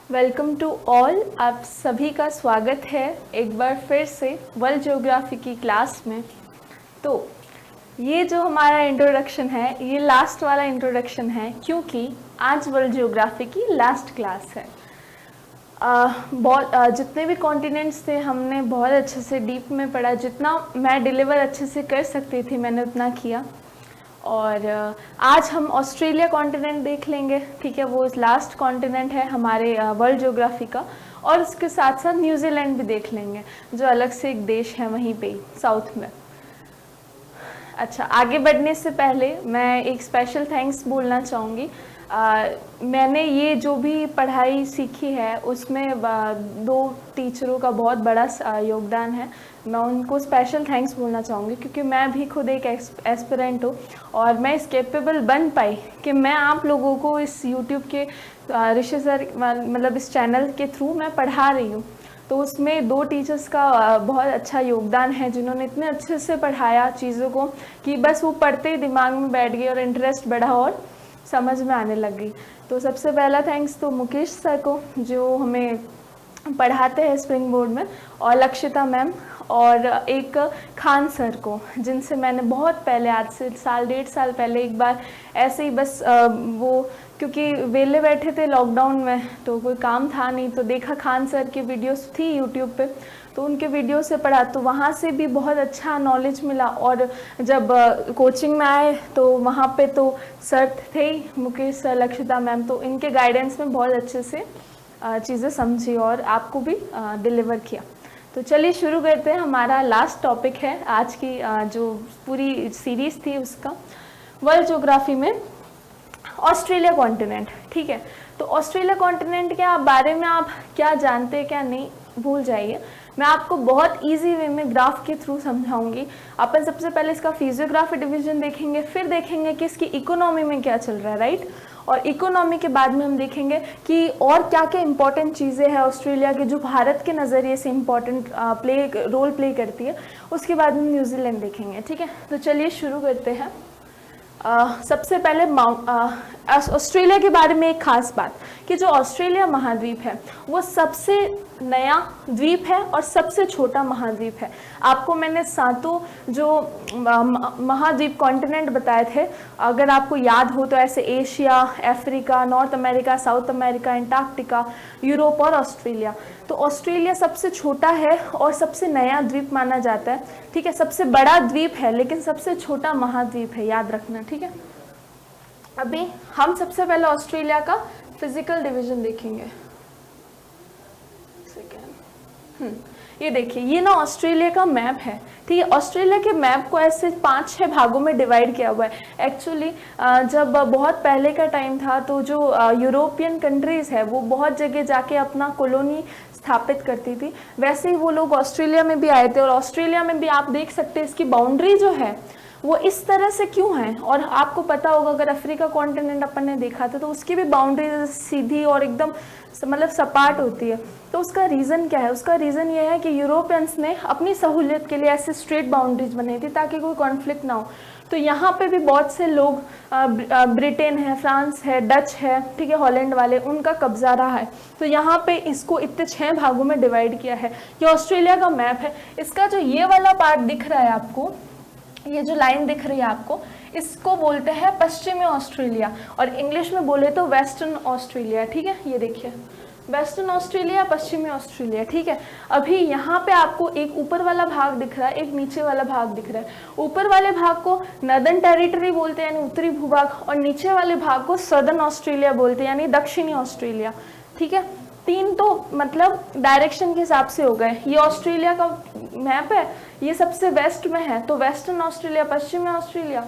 Welcome to all. आप सभी का स्वागत है एक बार फिर से वर्ल्ड ज्योग्राफी की क्लास में। तो ये जो हमारा इंट्रोडक्शन है, ये लास्ट वाला इंट्रोडक्शन है, क्योंकि आज वर्ल्ड ज्योग्राफी की लास्ट क्लास है। जितने भी कॉन्टिनेंट्स थे हमने बहुत अच्छे से डीप में पढ़ा। जितना मैं डिलीवर अच्छे से कर सकती थी मैंने उतना किया। और आज हम ऑस्ट्रेलिया कॉन्टिनेंट देख लेंगे, ठीक है। वो लास्ट कॉन्टिनेंट है हमारे वर्ल्ड ज्योग्राफी का। और उसके साथ साथ न्यूजीलैंड भी देख लेंगे, जो अलग से एक देश है वहीं पे साउथ में। अच्छा, आगे बढ़ने से पहले मैं एक स्पेशल थैंक्स बोलना चाहूँगी। मैंने ये जो भी पढ़ाई सीखी है उसमें दो टीचरों का बहुत बड़ा योगदान है। मैं उनको स्पेशल थैंक्स बोलना चाहूँगी, क्योंकि मैं भी खुद एक एस्पिरेंट हूँ और मैं इस कैपेबल बन पाई कि मैं आप लोगों को इस यूट्यूब के ऋषि सर मतलब इस चैनल के थ्रू मैं पढ़ा रही हूँ। तो उसमें दो टीचर्स का बहुत अच्छा योगदान है, जिन्होंने इतने अच्छे से पढ़ाया चीज़ों को कि बस वो पढ़ते ही दिमाग में बैठ गई और इंटरेस्ट बढ़ा और समझ में आने लग गई। तो सबसे पहला थैंक्स तो मुकेश सर को, जो हमें पढ़ाते हैं स्प्रिंग बोर्ड में, और लक्षिता मैम, और एक खान सर को, जिनसे मैंने बहुत पहले, आज से डेढ़ साल पहले एक बार ऐसे ही बस वो क्योंकि वेले बैठे थे लॉकडाउन में तो कोई काम था नहीं, तो देखा खान सर की वीडियोस थी यूट्यूब पे, तो उनके वीडियो से पढ़ा, तो वहाँ से भी बहुत अच्छा नॉलेज मिला। और जब कोचिंग में आए तो वहाँ पे तो सर थे ही, मुकेश सर, लक्षिता मैम, तो इनके गाइडेंस में बहुत अच्छे से चीज़ें समझी और आपको भी डिलीवर किया। तो चलिए शुरू करते हैं। हमारा लास्ट टॉपिक है आज की जो पूरी सीरीज़ थी उसका, वर्ल्ड ज्योग्राफी में ऑस्ट्रेलिया कॉन्टिनेंट, ठीक है। तो ऑस्ट्रेलिया कॉन्टिनेंट के बारे में आप क्या जानते हैं क्या नहीं, भूल जाइए। मैं आपको बहुत इजी वे में ग्राफ के थ्रू समझाऊंगी। अपन सबसे पहले इसका फिजियोग्राफी डिवीजन देखेंगे, फिर देखेंगे कि इसकी इकोनॉमी में क्या चल रहा है, राइट। और इकोनॉमी के बाद में हम देखेंगे कि और क्या क्या इंपॉर्टेंट चीज़ें हैं ऑस्ट्रेलिया के जो भारत के नज़रिए से इम्पॉर्टेंट रोल प्ले करती है। उसके बाद में न्यूजीलैंड देखेंगे, ठीक है। तो चलिए शुरू करते हैं। सबसे पहले ऑस्ट्रेलिया के बारे में एक खास बात कि जो ऑस्ट्रेलिया महाद्वीप है वो सबसे नया द्वीप है और सबसे छोटा महाद्वीप है। आपको मैंने सातों जो महाद्वीप कॉन्टिनेंट बताए थे, अगर आपको याद हो तो ऐसे Asia, Africa, north America, south America, Antarctica, Europe और ऑस्ट्रेलिया। तो ऑस्ट्रेलिया सबसे छोटा है और सबसे नया द्वीप माना जाता है, ठीक है। सबसे बड़ा द्वीप है लेकिन सबसे छोटा महाद्वीप है, याद रखना, ठीक है। अभी हम सबसे पहले ऑस्ट्रेलिया का फिजिकल डिवीजन देखेंगे। ये देखिए, ये ना ऑस्ट्रेलिया का मैप है, ठीक है। ऑस्ट्रेलिया के मैप को ऐसे 5-6 भागों में डिवाइड किया हुआ है। एक्चुअली जब बहुत पहले का टाइम था तो जो यूरोपियन कंट्रीज़ है वो बहुत जगह जाके अपना कॉलोनी स्थापित करती थी, वैसे ही वो लोग ऑस्ट्रेलिया में भी आए थे। और ऑस्ट्रेलिया में भी आप देख सकते हैं इसकी बाउंड्री जो है वो इस तरह से क्यों है। और आपको पता होगा, अगर अफ्रीका कॉन्टिनेंट अपन ने देखा था तो उसकी भी बाउंड्री सीधी और एकदम मतलब सपाट होती है। तो उसका रीज़न क्या है? उसका रीज़न ये है कि यूरोपियंस ने अपनी सहूलियत के लिए ऐसे स्ट्रेट बाउंड्रीज बनाई थी ताकि कोई कॉन्फ्लिक्ट ना हो। तो यहाँ पे भी बहुत से लोग, ब्रिटेन है, फ्रांस है, डच है, ठीक है, हॉलैंड वाले, उनका कब्जा रहा है। तो यहाँ पे इसको इतने 6 भागों में डिवाइड किया है। ये ऑस्ट्रेलिया का मैप है। इसका जो ये वाला पार्ट दिख रहा है आपको, ये जो लाइन दिख रही है आपको, इसको बोलते हैं पश्चिमी ऑस्ट्रेलिया, और इंग्लिश में बोले तो वेस्टर्न ऑस्ट्रेलिया, ठीक है। ये देखिए, वेस्टर्न ऑस्ट्रेलिया, पश्चिमी ऑस्ट्रेलिया, ठीक है। अभी यहाँ पे आपको एक ऊपर वाला भाग दिख रहा है, एक नीचे वाला भाग दिख रहा है। ऊपर वाले भाग को नॉर्दर्न टेरिटरी बोलते हैं यानी उत्तरी भूभाग, और नीचे वाले भाग को सदर्न ऑस्ट्रेलिया बोलते हैं यानी दक्षिणी ऑस्ट्रेलिया, ठीक है। 3 तो मतलब डायरेक्शन के हिसाब से हो गए। ये ऑस्ट्रेलिया का मैप है, ये सबसे वेस्ट में है तो वेस्टर्न ऑस्ट्रेलिया, पश्चिमी ऑस्ट्रेलिया।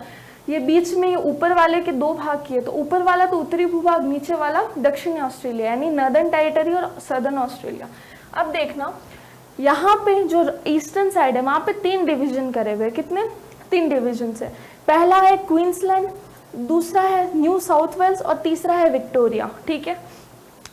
ये बीच में ये ऊपर वाले के 2 भाग किए, तो ऊपर वाला तो उत्तरी भूभाग, नीचे वाला दक्षिणी ऑस्ट्रेलिया यानी नॉर्दर्न टेरिटरी और सदर्न ऑस्ट्रेलिया। अब देखना, यहाँ पे जो ईस्टर्न साइड है वहाँ पे 3 डिवीजन करे हुए। कितने? 3 डिवीजन है। पहला है क्वींसलैंड, दूसरा है न्यू साउथ वेल्स और तीसरा है विक्टोरिया, ठीक है।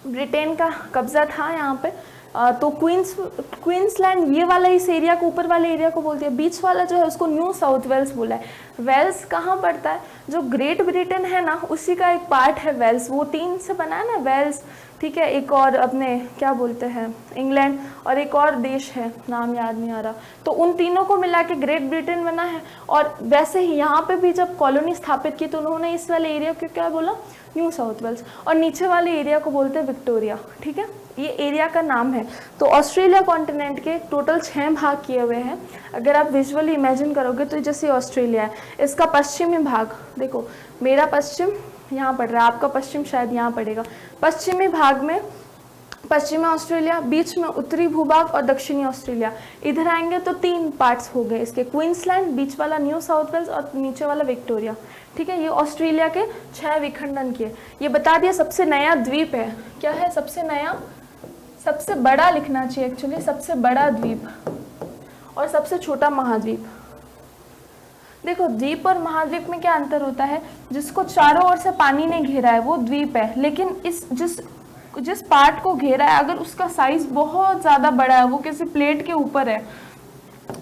ब्रिटेन का कब्जा था यहाँ पे, तो क्वींसलैंड ये वाला इस एरिया को, ऊपर वाले एरिया को बोलते हैं। बीच वाला जो है उसको न्यू साउथ वेल्स बोला है। वेल्स कहाँ पड़ता है? जो ग्रेट ब्रिटेन है ना, उसी का एक पार्ट है वेल्स। वो 3 से बना है ना वेल्स, ठीक है। एक और अपने क्या बोलते हैं इंग्लैंड, और एक और देश है नाम याद नहीं आ रहा। तो उन तीनों को मिला के ग्रेट ब्रिटेन बना है। और वैसे ही यहाँ पे भी जब कॉलोनी स्थापित की तो उन्होंने इस वाले एरिया को क्या बोला? New South Wales. और नीचे वाले एरिया को बोलते हैं विक्टोरिया, ठीक है। ये एरिया का नाम है। तो ऑस्ट्रेलिया कॉन्टिनेंट के टोटल 6 भाग किए हुए हैं। अगर आप विजुअली इमेजिन करोगे तो जैसे ऑस्ट्रेलिया है, इसका पश्चिमी भाग देखो, मेरा पश्चिम यहाँ पड़ रहा है, आपका पश्चिम शायद यहाँ पड़ेगा। पश्चिमी भाग में पश्चिमी ऑस्ट्रेलिया, बीच में उत्तरी भूभाग और दक्षिणी ऑस्ट्रेलिया। इधर आएंगे तो 3 पार्ट्स हो गए इसके, क्वींसलैंड, बीच वाला न्यू साउथ वेल्स और नीचे वाला विक्टोरिया, ठीक है। ये ऑस्ट्रेलिया के 6 विखंडन किए। ये बता दिया सबसे नया द्वीप है। क्या है सबसे नया? सबसे बड़ा लिखना चाहिए एक्चुअली, सबसे बड़ा द्वीप और सबसे छोटा महाद्वीप। देखो द्वीप और महाद्वीप में क्या अंतर होता है? जिसको चारों ओर से पानी ने घेरा है वो द्वीप है, लेकिन इस जिस पार्ट को घेरा है अगर उसका साइज बहुत ज़्यादा बड़ा है, वो किसी प्लेट के ऊपर है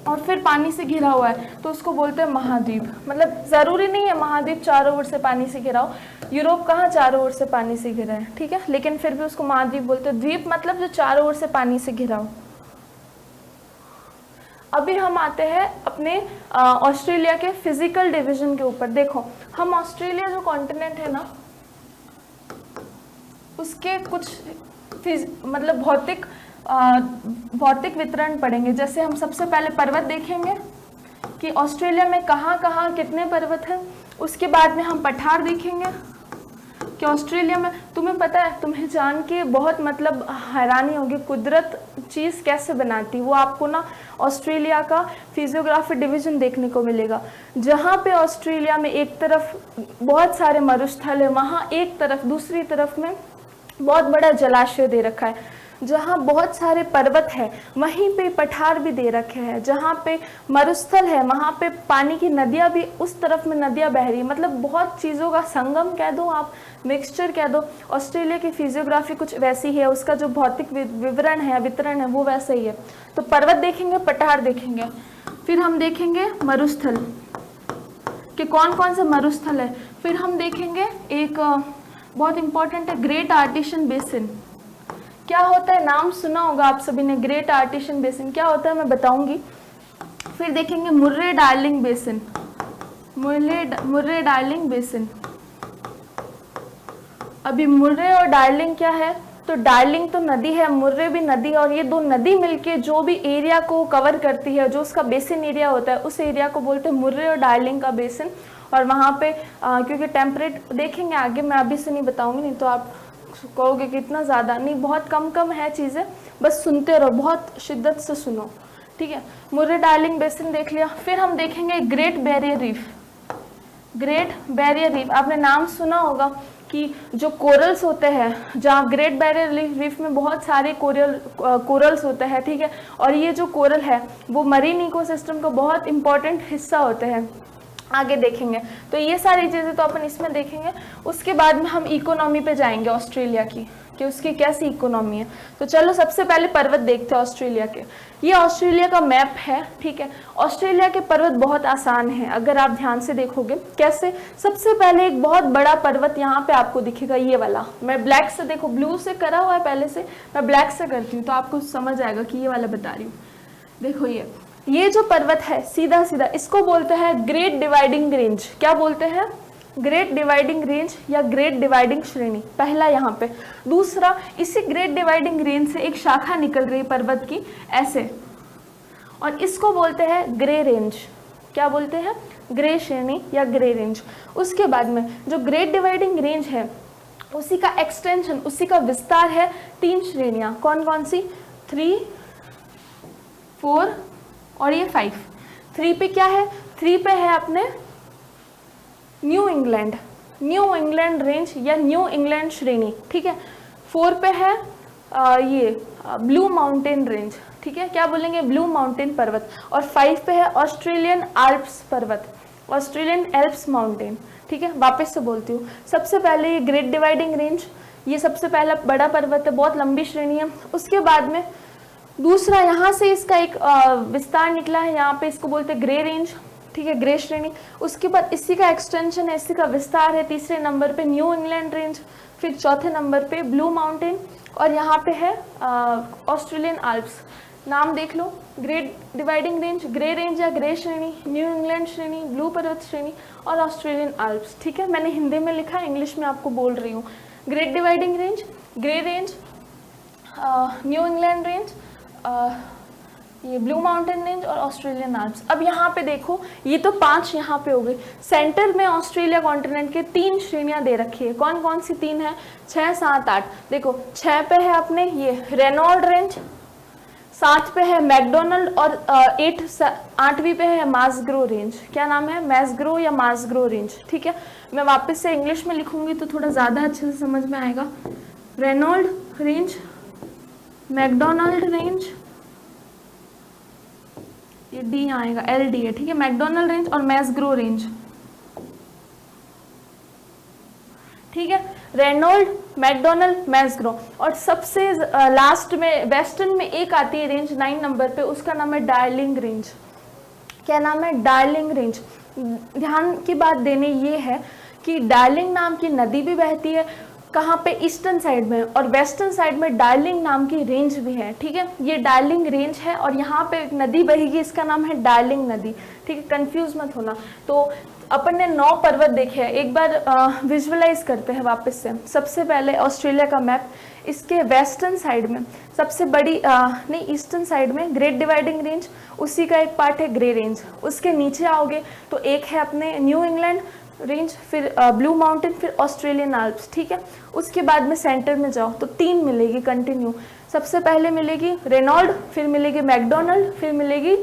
और फिर पानी से घिरा हुआ है, तो उसको बोलते हैं महाद्वीप। मतलब ज़रूरी नहीं है महाद्वीप चारों ओर से पानी से घिरा हो। यूरोप कहाँ चारों ओर से पानी से घिरा है, ठीक है, लेकिन फिर भी उसको महाद्वीप बोलते हैं। द्वीप मतलब जो चारों ओर से पानी से घिरा हो। अभी हम आते हैं अपने ऑस्ट्रेलिया के फिजिकल डिवीजन के ऊपर। देखो हम ऑस्ट्रेलिया जो कॉन्टिनेंट है ना, उसके कुछ मतलब भौतिक वितरण पढ़ेंगे। जैसे हम सबसे पहले पर्वत देखेंगे कि ऑस्ट्रेलिया में कहाँ कहाँ कितने पर्वत हैं। उसके बाद में हम पठार देखेंगे कि ऑस्ट्रेलिया में, तुम्हें पता है, तुम्हें जान के बहुत मतलब हैरानी होगी कुदरत चीज़ कैसे बनाती। वो आपको ना ऑस्ट्रेलिया का फिजियोग्राफी डिवीज़न देखने को मिलेगा, जहाँ पे ऑस्ट्रेलिया में एक तरफ बहुत सारे मरुस्थल है, वहाँ एक तरफ दूसरी तरफ में बहुत बड़ा जलाशय दे रखा है। जहाँ बहुत सारे पर्वत है वहीं पे पठार भी दे रखे हैं। जहाँ पे मरुस्थल है वहाँ पे पानी की नदियाँ भी, उस तरफ में नदियाँ बह रही है। मतलब बहुत चीज़ों का संगम कह दो आप, मिक्सचर कह दो। ऑस्ट्रेलिया की फिजियोग्राफी कुछ वैसी है, उसका जो भौतिक विवरण है, वितरण है, वो वैसा ही है। तो पर्वत देखेंगे, पठार देखेंगे, फिर हम देखेंगे मरुस्थल कि कौन कौन से मरुस्थल है। फिर हम देखेंगे एक बहुत इंपॉर्टेंट है ग्रेट आर्टिशियन बेसिन। क्या होता है? नाम सुना होगा आप सभी ने, ग्रेट आर्टिशियन बेसिन क्या होता है मैं बताऊंगी। फिर देखेंगे Murray darling basin, Murray darling basin. अभी मुर्रे और डार्लिंग क्या है? तो डार्लिंग तो नदी है, मुर्रे भी नदी, और ये दो नदी मिलके जो भी एरिया को कवर करती है, जो उसका बेसिन एरिया होता है, उस एरिया को बोलते हैं मुर्रे और डार्लिंग का बेसिन। और वहाँ पे क्योंकि टेम्परेट देखेंगे आगे, मैं अभी से नहीं बताऊंगी, नहीं तो आप कहोगे कि इतना ज़्यादा नहीं, बहुत कम है चीज़ें, बस सुनते रहो, बहुत शिद्दत से सुनो, ठीक है। मुर्रे डार्लिंग बेसिन देख लिया। फिर हम देखेंगे great barrier reef. Great barrier reef आपने नाम सुना होगा कि जो कोरल्स होते हैं, जहाँ ग्रेट बैरियर रीफ में बहुत सारे कोरल्स होते हैं, ठीक है। और ये जो कोरल है वो मरीन इकोसिस्टम का बहुत इंपॉर्टेंट हिस्सा होते हैं, आगे देखेंगे। तो ये सारी चीज़ें तो अपन इसमें देखेंगे। उसके बाद में हम इकोनॉमी पे जाएंगे ऑस्ट्रेलिया की, कि उसकी कैसी इकोनॉमी है। तो चलो सबसे पहले पर्वत देखते हैं ऑस्ट्रेलिया के। ये ऑस्ट्रेलिया का मैप है, ठीक है। ऑस्ट्रेलिया के पर्वत बहुत आसान है अगर आप ध्यान से देखोगे। कैसे? सबसे पहले एक बहुत बड़ा पर्वत यहाँ पे आपको दिखेगा, ये वाला। मैं ब्लैक से, देखो ब्लू से करा हुआ है पहले से, मैं ब्लैक से करती हूँ तो आपको समझ आएगा कि ये वाला बता रही हूँ। देखो ये जो पर्वत है सीधा सीधा, इसको बोलते हैं ग्रेट डिवाइडिंग रेंज। क्या बोलते हैं? ग्रेट डिवाइडिंग रेंज या ग्रेट डिवाइडिंग श्रेणी, पहला यहाँ पे। दूसरा, इसी ग्रेट डिवाइडिंग रेंज से एक शाखा निकल रही है पर्वत की ऐसे, और इसको बोलते हैं ग्रे रेंज। क्या बोलते हैं? ग्रे श्रेणी या ग्रे रेंज। उसके बाद में जो ग्रेट डिवाइडिंग रेंज है उसी का एक्सटेंशन, उसी का विस्तार है 3 श्रेणियाँ। कौन कौन सी? 3, 4 और ये 5। 3 पे क्या है? 3 पे है अपने न्यू इंग्लैंड रेंज या न्यू इंग्लैंड श्रेणी, ठीक है। 4 पे है ये ब्लू माउंटेन रेंज, ठीक है। क्या बोलेंगे? ब्लू माउंटेन पर्वत। और 5 पे है ऑस्ट्रेलियन आल्प्स पर्वत, ऑस्ट्रेलियन एल्प्स माउंटेन, ठीक है। वापस से बोलती हूँ, सबसे पहले ये ग्रेट डिवाइडिंग रेंज, ये सबसे पहला बड़ा पर्वत है, बहुत लंबी श्रेणी है। उसके बाद में दूसरा यहाँ से इसका एक विस्तार निकला है, यहाँ पे इसको बोलते हैं ग्रे रेंज, ठीक है, ग्रे श्रेणी। उसके बाद इसी का एक्सटेंशन है, इसी का विस्तार है। तीसरे नंबर पे न्यू इंग्लैंड रेंज, फिर चौथे नंबर पे ब्लू माउंटेन, और यहाँ पे है ऑस्ट्रेलियन आल्प्स। नाम देख लो, Great Dividing Range, Grey Range या ग्रे श्रेणी, न्यू इंग्लैंड श्रेणी, ब्लू पर्वत श्रेणी और ऑस्ट्रेलियन आल्प्स, ठीक है। मैंने हिंदी में लिखा है, इंग्लिश में आपको बोल रही हूँ। Great Dividing Range, Grey range, new England range, ये ब्लू माउंटेन रेंज और ऑस्ट्रेलियन आल्प्स। अब यहाँ पे देखो, ये तो 5 यहाँ पे हो गई। सेंटर में ऑस्ट्रेलिया कॉन्टिनेंट के 3 श्रेणियाँ दे रखी है। कौन कौन सी 3 है? 6, 7, 8। देखो 6 पे है अपने ये रेनॉल्ड रेंज, 7 पे है मैकडोनल्ड और 8वीं पे है मासग्रो रेंज। क्या नाम है? मैसग्रो या मासग्रो रेंज, ठीक है। मैं वापस से इंग्लिश में लिखूंगी तो थोड़ा ज़्यादा अच्छे से समझ में आएगा। रेनॉल्ड रेंज, मैकडोनल्ड रेंज, ये डी आएगा, LD है, ठीक है। मैकडोनल्ड रेंज और मैसग्रो रेंज, ठीक है। रेनॉल्ड, मैकडोनल्ड, मैसग्रो, और सबसे लास्ट में वेस्टर्न में एक आती है रेंज 9 नंबर पे, उसका नाम है डार्लिंग रेंज। क्या नाम है? Darling range. ध्यान की बात देने ये है कि डार्लिंग नाम की नदी भी बहती है, कहाँ पे? ईस्टर्न साइड में, और वेस्टर्न साइड में डार्लिंग नाम की रेंज भी है, ठीक है। ये डार्लिंग रेंज है और यहाँ पे एक नदी बहेगी, इसका नाम है डार्लिंग नदी, ठीक है। कंफ्यूज मत होना। तो अपन ने 9 पर्वत देखे हैं, एक बार विजुअलाइज करते हैं वापस से। सबसे पहले ऑस्ट्रेलिया का मैप, इसके वेस्टर्न साइड में सबसे बड़ी नहीं, ईस्टर्न साइड में ग्रेट डिवाइडिंग रेंज, उसी का एक पार्ट है ग्रे रेंज। उसके नीचे आओगे तो एक है अपने न्यू इंग्लैंड रेंज, फिर ब्लू माउंटेन, फिर ऑस्ट्रेलियन आल्प्स, ठीक है। उसके बाद में सेंटर में जाओ तो 3 मिलेगी कंटिन्यू। सबसे पहले मिलेगी रेनॉल्ड, फिर मिलेगी मैकडोनल्ड, फिर मिलेगी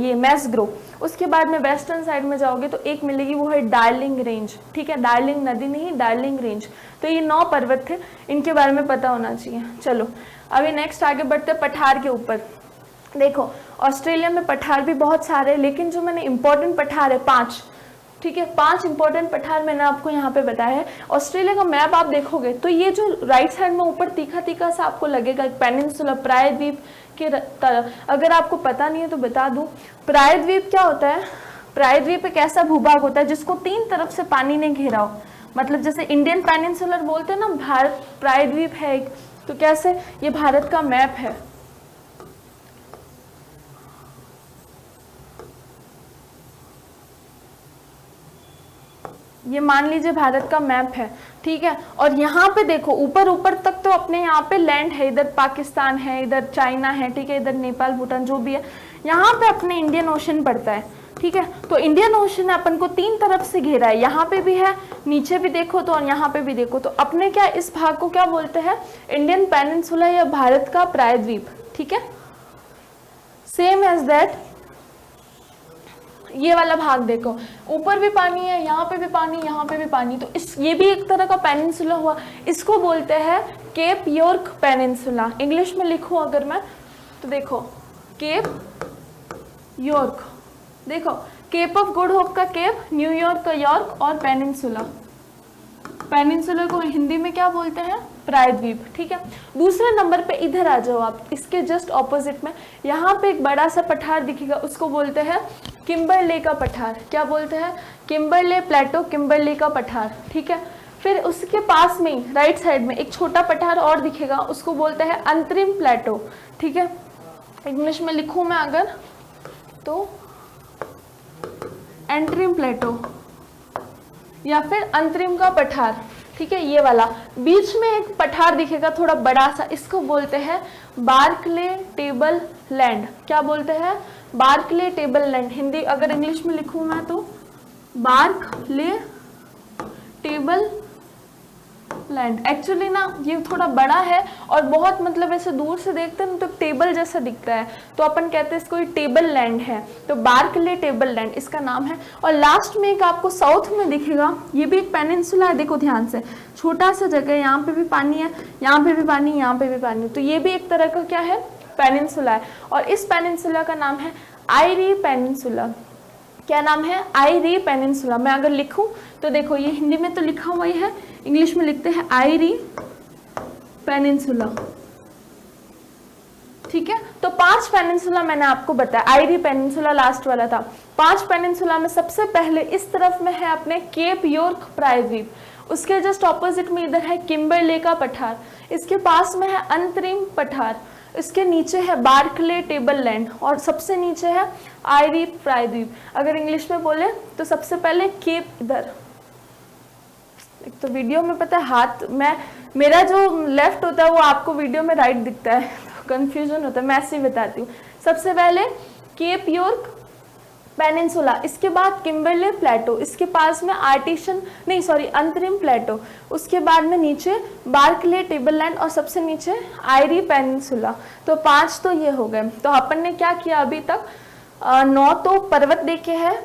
ये मैसग्रो। उसके बाद में वेस्टर्न साइड में जाओगे तो एक मिलेगी, वो है डार्लिंग रेंज, ठीक है। डार्लिंग नदी नहीं, डार्लिंग रेंज। तो ये 9 पर्वत थे, इनके बारे में पता होना चाहिए। चलो अभी नेक्स्ट आगे बढ़ते हैं पठार के ऊपर। देखो ऑस्ट्रेलिया में पठार भी बहुत सारे, लेकिन जो मैंने इंपॉर्टेंट पठार है 5, ठीक है, 5 इंपॉर्टेंट पठार मैंने आपको यहाँ पे बताया है। ऑस्ट्रेलिया का मैप आप देखोगे तो ये जो राइट साइड में ऊपर तीखा तीखा सा आपको लगेगा, एक पेनिनसुला, प्रायद्वीप के तरफ। अगर आपको पता नहीं है तो बता दूं, प्रायद्वीप क्या होता है? प्रायद्वीप एक ऐसा भूभाग होता है जिसको 3 तरफ से पानी ने घेरा हो। मतलब जैसे इंडियन पेनिनसुलर बोलते हैं ना, भारत प्रायद्वीप है एक, तो कैसे? ये भारत का मैप है। ये मान लीजिए भारत का मैप है, ठीक है। और यहाँ पे देखो ऊपर ऊपर तक तो अपने यहाँ पे लैंड है, इधर पाकिस्तान है, इधर चाइना है, ठीक है, इधर नेपाल, भूटान, जो भी है। यहाँ पे अपने इंडियन ओशन पड़ता है, ठीक है। तो इंडियन ओशन अपन को 3 तरफ से घेरा है, यहाँ पे भी है, नीचे भी देखो तो, और यहाँ पे भी देखो तो। अपने क्या इस भाग को क्या बोलते हैं? इंडियन पेनिनसुला या भारत का प्रायद्वीप, ठीक है। सेम एज दैट ये वाला भाग देखो, ऊपर भी पानी है, यहाँ पे भी पानी, यहाँ पे भी पानी, तो ये भी एक तरह का पेनिनसुला हुआ। इसको बोलते हैं केप यॉर्क पेनिनसुला। इंग्लिश में लिखूं अगर मैं तो देखो केप यॉर्क, देखो केप ऑफ गुड होप का केप, न्यूयॉर्क का यॉर्क और पेनिनसुला। पेनिनसुला को हिंदी में क्या बोलते हैं? प्रायद्वीप, ठीक है। दूसरे नंबर पे इधर आ जाओ आप, इसके जस्ट ऑपोजिट में यहाँ पे एक बड़ा सा पठार दिखेगा, उसको बोलते हैं किम्बरले का पठार। क्या बोलते हैं? किम्बरले प्लेटो, किम्बरले का पठार, ठीक है। फिर उसके पास में ही राइट साइड में एक छोटा पठार और दिखेगा, उसको बोलते हैं अंतरिम प्लेटो, ठीक है। इंग्लिश में लिखूं मैं अगर तो एंटरिम प्लेटो या फिर अंतरिम का पठार, ठीक है। ये वाला बीच में एक पठार दिखेगा थोड़ा बड़ा सा, इसको बोलते हैं बार्कले टेबल लैंड। क्या बोलते हैं? Berkeley table land. हिंदी अगर इंग्लिश में लिखूं मैं तो बार्कले टेबल लैंड। एक्चुअली ना ये थोड़ा बड़ा है और बहुत मतलब ऐसे दूर से देखते हैं तो टेबल जैसा दिखता है, तो अपन कहते हैं इसको टेबल लैंड है, तो बार्कले टेबल लैंड इसका नाम है। और लास्ट में एक आपको साउथ में दिखेगा, ये भी एक पेनिनसुला है, देखो ध्यान से, छोटा सा जगह, यहाँ पे भी पानी है, यहाँ पे भी पानी, यहाँ पे भी पानी, तो ये भी एक तरह का क्या है? पेनिनसुला है। और इस पेनिनसुला का नाम है आयरी पेनिनसुला। क्या नाम है? आयरी पेनिनसुला। मैं अगर लिखूं तो देखो ये हिंदी में तो लिखा हुआ ही है, इंग्लिश में लिखते हैं आयरी पेनिनसुला, ठीक है। तो 5 पेनिनसुला मैंने आपको बताया, आयरी पेनिनसुला लास्ट वाला था। 5 पेनिनसुला में सबसे पहले इस तरफ में है अपने केप यॉर्क प्रायद्वीप, उसके जस्ट ऑपोजिट में इधर है किम्बरले का पठार, इसके पास में है अंतरिम पठार, इसके नीचे है बार्कले टेबल लैंड और सबसे नीचे है आयरी प्रायद्वीप। अगर इंग्लिश में बोले तो सबसे पहले केप इधर, एक तो वीडियो में पता है हाथ में मेरा जो लेफ्ट होता है वो आपको वीडियो में राइट दिखता है, तो कंफ्यूजन होता है, मैं ऐसे ही बताती हूँ। सबसे पहले केप यॉर्क पेनिनसुला, इसके बाद किम्बरले प्लेटो, इसके पास में अंतरिम प्लेटो, उसके बाद में नीचे बार्कले टेबललैंड और सबसे नीचे आयरी पेनिनसुला। तो 5 तो ये हो गए। तो अपन ने क्या किया अभी तक, 9 तो पर्वत देखे हैं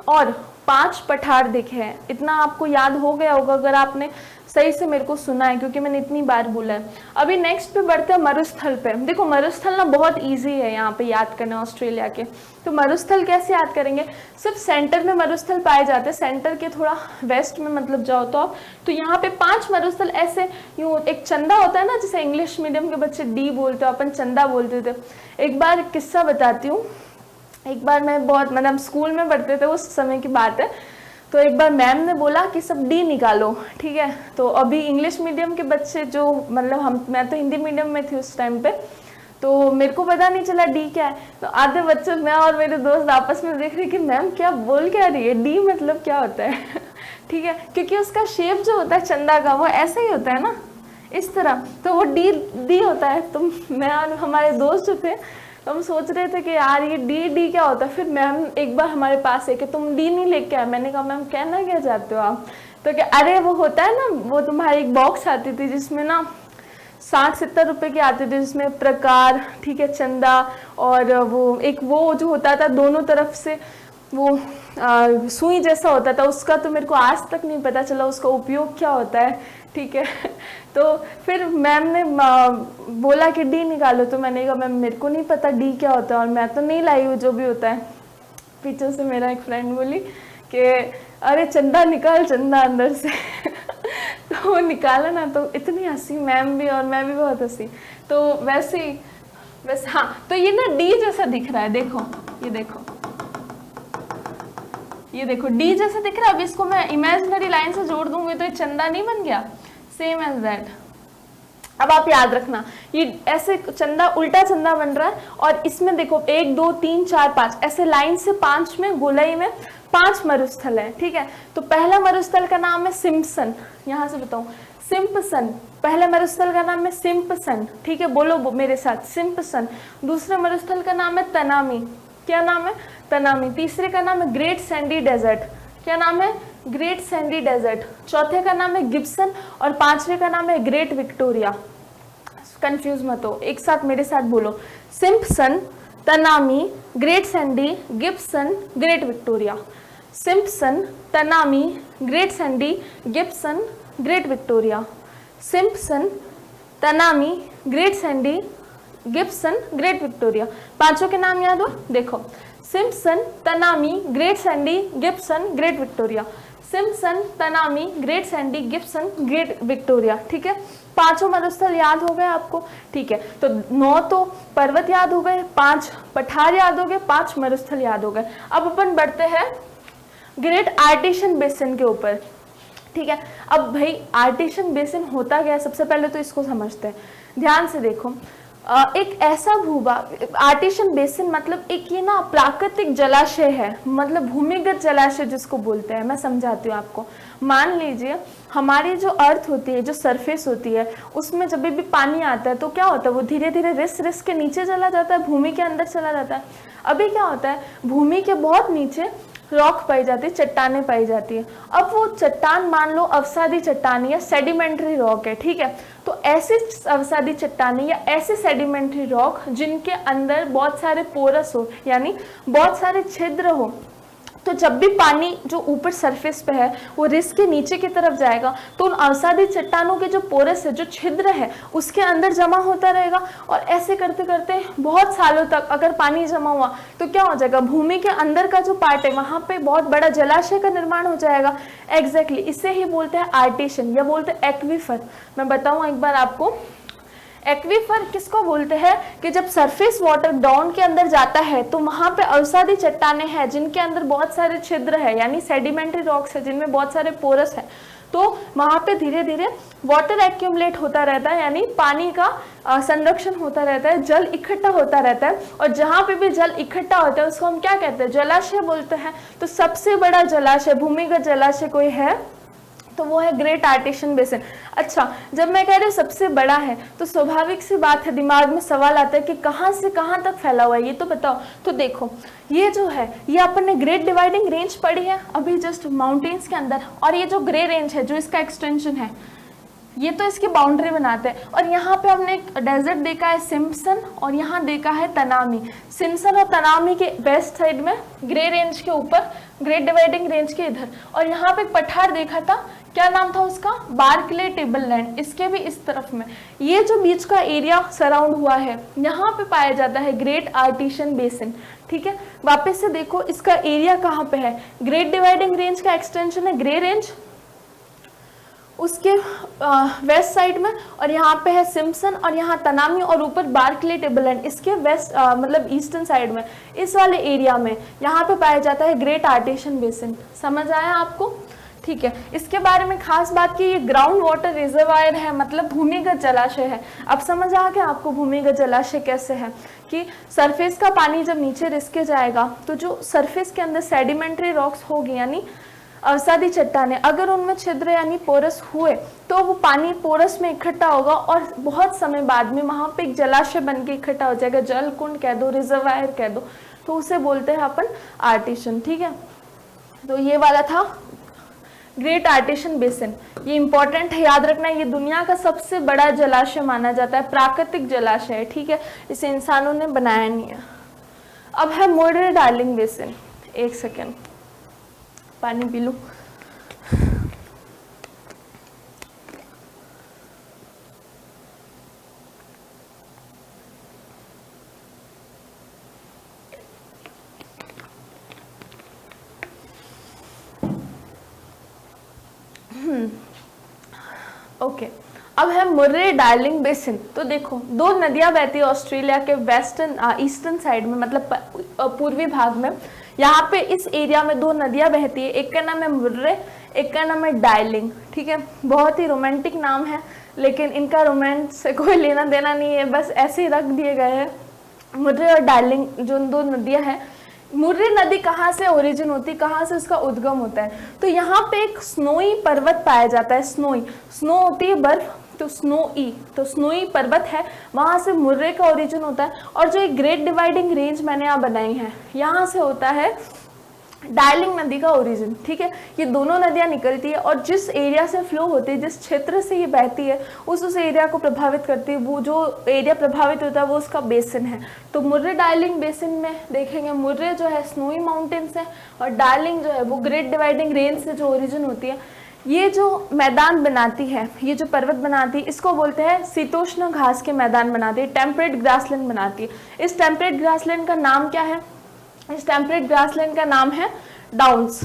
और 5 पठार देखे हैं। इतना आपको याद हो गया होगा अगर आपने सही से मेरे को सुना है, क्योंकि मैंने इतनी बार बोला है। अभी नेक्स्ट पे बढ़ते हैं मरुस्थल पे। देखो मरुस्थल ना बहुत इजी है यहाँ पे याद करना ऑस्ट्रेलिया के। तो मरुस्थल कैसे याद करेंगे, सिर्फ सेंटर में मरुस्थल पाए जाते हैं, सेंटर के थोड़ा वेस्ट में मतलब जाओ तो आप, तो यहाँ पे 5 मरुस्थल ऐसे यूँ, एक चंदा होता है ना, जैसे इंग्लिश मीडियम के बच्चे डी बोलते हो, अपन चंदा बोलते थे। एक बार किस्सा बताती हूँ, एक बार मैं बहुत मतलब स्कूल में पढ़ते थे उस समय की बात है, तो एक बार मैम ने बोला कि सब डी निकालो, ठीक है। तो अभी इंग्लिश मीडियम के बच्चे जो मतलब मैं तो हिंदी मीडियम में थी उस टाइम पे, तो मेरे को पता नहीं चला डी क्या है। तो आधे बच्चे, मैं और मेरे दोस्त आपस में देख रहे कि मैम क्या बोल क्या रही है, डी मतलब क्या होता है ठीक है, क्योंकि उसका शेप जो होता है चंदा का वो ऐसा ही होता है ना, इस तरह, तो वो डी होता है। तो मैं और हमारे दोस्त जो थे हम सोच रहे थे कि यार ये डी क्या होता है। फिर मैम एक बार हमारे पास है कि तुम डी नहीं लेके आए। मैंने कहा मैम कहना क्या चाहते हो आप, तो क्या, अरे वो होता है ना, वो तुम्हारी एक बॉक्स आती थी जिसमें ना 60-70 रुपए की आती थी, जिसमें प्रकार, ठीक है, चंदा, और वो एक वो जो होता था दोनों तरफ से वो सुई जैसा होता था, उसका तो मेरे को आज तक नहीं पता चला उसका उपयोग क्या होता है, ठीक है तो फिर मैम ने बोला कि डी निकालो, तो मैंने कहा मैम मेरे को नहीं पता डी क्या होता है और मैं तो नहीं लाई हूँ जो भी होता है। पीछे से मेरा एक फ्रेंड बोली कि अरे चंदा निकाल, चंदा अंदर से तो वो निकाला ना, तो इतनी हंसी मैम भी और मैं भी बहुत हंसी। तो वैसे हाँ, तो ये ना डी जैसा दिख रहा है, देखो ये देखो डी जैसा दिख रहा है। अब इसको मैं इमेजिनरी लाइन से जोड़ दूंगी तो ये चंदा नहीं बन गया, सेम एज दैट। अब आप याद रखना, ये ऐसे चंदा, उल्टा चंदा बन रहा है, और इसमें देखो 1 2 3 4 5 ऐसे लाइन से 5 में गोलाई में 5 मरुस्थल है, ठीक है। तो पहला मरुस्थल का नाम है सिम्पसन, यहाँ से बताऊं सिम्पसन, पहले मरुस्थल का नाम है सिम्पसन, ठीक है, बोलो मेरे साथ सिम्पसन। दूसरे मरुस्थल का नाम है तनामी, क्या नाम है, तनामी। तीसरे का नाम है ग्रेट सैंडी डेजर्ट, क्या नाम है, ग्रेट सैंडी डेजर्ट। चौथे का नाम है गिब्सन और 5वें का नाम है ग्रेट विक्टोरिया। कंफ्यूज मत हो, एक साथ मेरे साथ बोलो, Simpson, Tanami, great Sandy, Gibson, great Victoria. Simpson, Tanami, great Sandy, Gibson, great Victoria. Simpson, Tanami, great Sandy, Gibson, great Victoria. पांचों के नाम याद हो, देखो Simpson, Tanami, great Sandy, Gibson, great Victoria. Simpson, Tanami, great Sandy, Gibson, great Victoria, ठीक है। पांचों मरुस्थल याद हो गए आपको, ठीक है। तो 9 तो पर्वत याद हो गए, 5 पठार याद हो गए, 5 मरुस्थल याद हो गए। अब अपन बढ़ते हैं ग्रेट आर्टिशन बेसिन के ऊपर, ठीक है। अब भाई आर्टिशन बेसिन होता क्या है, सबसे पहले तो इसको समझते हैं, ध्यान से देखो। एक ऐसा भूभाग, आर्टिशन बेसिन मतलब एक ये ना प्राकृतिक जलाशय है, मतलब भूमिगत जलाशय जिसको बोलते हैं। मैं समझाती हूँ आपको। मान लीजिए हमारी जो अर्थ होती है, जो सरफेस होती है, उसमें जब भी पानी आता है तो क्या होता है, वो धीरे धीरे रिस के नीचे चला जाता है, भूमि के अंदर चला जाता है। अभी क्या होता है, भूमि के बहुत नीचे रॉक पाई जाती है, चट्टानें पाई जाती है। अब वो चट्टान मान लो अवसादी चट्टान या सेडिमेंट्री रॉक है, ठीक है। तो ऐसे अवसादी चट्टानें या ऐसे सेडिमेंट्री रॉक जिनके अंदर बहुत सारे पोरस हो, यानी बहुत सारे छिद्र हो, तो जब भी पानी जो ऊपर सरफेस पे है वो रिस के नीचे की तरफ जाएगा तो उन अवसादी चट्टानों के जो पोरस है, जो छिद्र है, उसके अंदर जमा होता रहेगा। और ऐसे करते करते बहुत सालों तक अगर पानी जमा हुआ तो क्या हो जाएगा, भूमि के अंदर का जो पार्ट है वहां पे बहुत बड़ा जलाशय का निर्माण हो जाएगा। एग्जैक्टली इसे ही बोलते हैं आर्टिशन या बोलते हैं एक्वीफर। मैं बताऊं एक बार आपको, एक्वीफर किसको बोलते हैं कि जब सरफेस वाटर डाउन के अंदर जाता है तो वहां पे अवसादी चट्टानें हैं जिनके अंदर बहुत सारे छिद्र है, यानी सेडिमेंट्री रॉक्स है जिनमें बहुत सारे पोरस है, तो वहां पे धीरे धीरे वाटर एक्यूमुलेट होता रहता है, यानी पानी का संरक्षण होता रहता है, जल इकट्ठा होता रहता है। और जहां पे भी जल इकट्ठा होता है उसको हम क्या कहते हैं, जलाशय बोलते हैं। तो सबसे बड़ा जलाशय, भूमिगत जलाशय कोई है तो वो है ग्रेट आर्टेशियन बेसिन। अच्छा, जब मैं कह रही हूँ सबसे बड़ा है तो स्वाभाविक सी बात है, दिमाग में सवाल आता है कि कहाँ से कहाँ तक फैला हुआ है, ये तो बताओ। तो देखो ये जो है ये अपन ने ग्रेट डिवाइडिंग रेंज पढ़ी है अभी जस्ट माउंटेन्स के अंदर, और ये जो ग्रे रेंज है जो इसका एक्सटेंशन है ये तो इसकी बाउंड्री बनाते हैं। और यहाँ पे हमने एक डेजर्ट देखा है सिम्पसन और यहाँ देखा है तनामी। सिम्पसन और तनामी के वेस्ट साइड में ग्रे रेंज के ऊपर, ग्रेट डिवाइडिंग रेंज के इधर, और यहाँ पे एक पठार देखा था, क्या नाम था उसका, बार्कले टेबललैंड, इसके भी इस तरफ में। ये जो बीच का एरिया सराउंड हुआ है यहाँ पे पाया जाता है ग्रेट आर्टेशियन बेसिन। ठीक है, वापस से देखो इसका एरिया कहाँ पे है, ग्रेट डिवाइडिंग रेंज का एक्सटेंशन है ग्रे रेंज उसके वेस्ट साइड में, और यहाँ पे है सिम्पसन और यहाँ तनामी और ऊपर बार्कले टेबललैंड इसके वेस्ट मतलब ईस्टर्न साइड में, इस वाले एरिया में यहाँ पे पाया जाता है ग्रेट आर्टेशियन बेसिन। समझ आया आपको? ठीक है, इसके बारे में खास बात की ये ग्राउंड वाटर रिजर्वायर है, मतलब भूमिगत जलाशय है। अब समझ आ गया आपको भूमिगत जलाशय कैसे है, कि सरफेस का पानी जब नीचे रिसके जाएगा तो जो सरफेस के अंदर सेडिमेंट्री रॉक्स होगी, यानी अवसादी चट्टानें, अगर उनमें छिद्र यानी पोरस हुए तो वो पानी पोरस में इकट्ठा होगा और बहुत समय बाद में वहां पे एक जलाशय बन के इकट्ठा हो जाएगा, जल कुंड कह दो, रिजर्वायर कह दो, तो उसे बोलते हैं अपन आर्टेशियन। ठीक है, तो ये वाला था ग्रेट आर्टेशियन बेसिन। ये इंपॉर्टेंट है, याद रखना, ये दुनिया का सबसे बड़ा जलाशय माना जाता है, प्राकृतिक जलाशय है। ठीक है, इसे इंसानों ने बनाया नहीं है। अब है मुर्रे डार्लिंग बेसिन। एक सेकेंड पानी पी लूं। ओके, अब है मुर्रे डार्लिंग बेसिन। तो देखो दो नदियां बहती है ऑस्ट्रेलिया के वेस्टर्न ईस्टर्न साइड में, मतलब पूर्वी भाग में। यहाँ पे इस एरिया में दो नदियां बहती है, एक का नाम है मुर्रे, एक का नाम है डार्लिंग। ठीक है, बहुत ही रोमांटिक नाम है, लेकिन इनका रोमांस से कोई लेना देना नहीं है, बस ऐसे ही रख दिए गए हैं। मुर्रे और डार्लिंग जो दो नदियां हैं। मुर्रे नदी कहाँ से ओरिजिन होती है, कहाँ से उसका उद्गम होता है, तो यहाँ पे एक स्नोई पर्वत पाया जाता है। स्नोई, स्नो होती है बर्फ, तो स्नोई, तो स्नोई पर्वत है, वहां से मुर्रे का ओरिजिन होता है। और जो एक ग्रेट डिवाइडिंग रेंज मैंने यहाँ बनाई है, यहाँ से होता है डार्लिंग नदी का ओरिजिन। ठीक है, ये दोनों नदियां निकलती है और जिस एरिया से फ्लो होती है, जिस क्षेत्र से ये बहती है, उस एरिया को प्रभावित करती है। वो जो एरिया प्रभावित होता है वो उसका बेसिन है। तो मुर्रे डार्लिंग बेसिन में देखेंगे, मुर्रे जो है स्नोई माउंटेन्स है और डार्लिंग जो है वो ग्रेट डिवाइडिंग रेंज से जो ओरिजिन होती है। ये जो मैदान बनाती है, ये जो पर्वत बनाती है, इसको बोलते हैं शीतोष्ण घास के मैदान बनाती है, टेम्परेट ग्रासलैंड बनाती है। इस टेम्परेट ग्रासलैंड का नाम क्या है? इस टेम्परेट ग्रासलैंड का नाम है डाउन्स।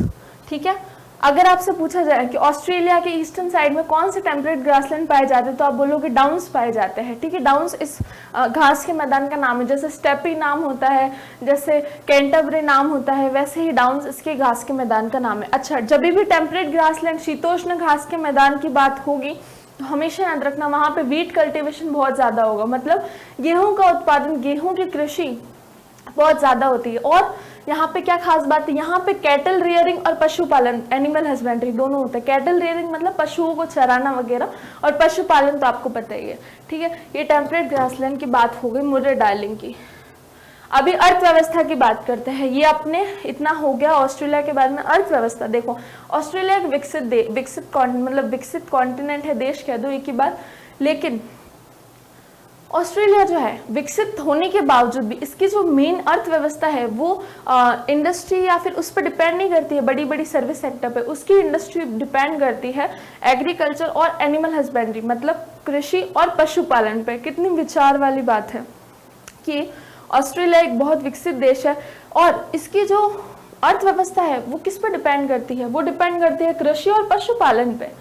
ठीक है, अगर आपसे पूछा जाए कि ऑस्ट्रेलिया के ईस्टर्न साइड में कौन से टेम्परेट ग्रासलैंड पाए जाते हैं, तो आप बोलोगे डाउन्स पाए जाते हैं। ठीक है, डाउन्स इस घास के मैदान का नाम है। जैसे स्टेपी नाम होता है, जैसे कैंटरबरी नाम होता है, वैसे ही डाउन्स इसके घास के मैदान का नाम है। अच्छा, जब भी टेम्परेट ग्रासलैंड शीतोष्ण घास के मैदान की बात होगी तो हमेशा याद रखना वहाँ पे वीट कल्टिवेशन बहुत ज़्यादा होगा, मतलब गेहूँ का उत्पादन, गेहूँ की कृषि बहुत ज़्यादा होती है। और यहाँ पे क्या खास बात है, यहाँ पे कैटल रियरिंग और पशुपालन, एनिमल हस्बेंड्री दोनों होता है। कैटल रियरिंग मतलब पशुओं को चराना वगैरह, और पशुपालन तो आपको पता ही है। ठीक है, ये टेम्परेट ग्रासलैंड की बात हो गई मुर्रे डार्लिंग की। अभी अर्थव्यवस्था की बात करते हैं। ये अपने इतना हो गया ऑस्ट्रेलिया के बारे में। अर्थव्यवस्था देखो, ऑस्ट्रेलिया एक विकसित कॉन्टिनेंट है, देश कह दो एक ही बार, लेकिन ऑस्ट्रेलिया जो है विकसित होने के बावजूद भी इसकी जो मेन अर्थव्यवस्था है वो इंडस्ट्री या फिर उस पर डिपेंड नहीं करती है, बड़ी बड़ी सर्विस सेक्टर पे। उसकी इंडस्ट्री डिपेंड करती है एग्रीकल्चर और एनिमल हस्बेंड्री, मतलब कृषि और पशुपालन पे। कितनी विचार वाली बात है कि ऑस्ट्रेलिया एक बहुत विकसित देश है और इसकी जो अर्थव्यवस्था है वो किस पर डिपेंड करती है, वो डिपेंड करती है कृषि और पशुपालन पे।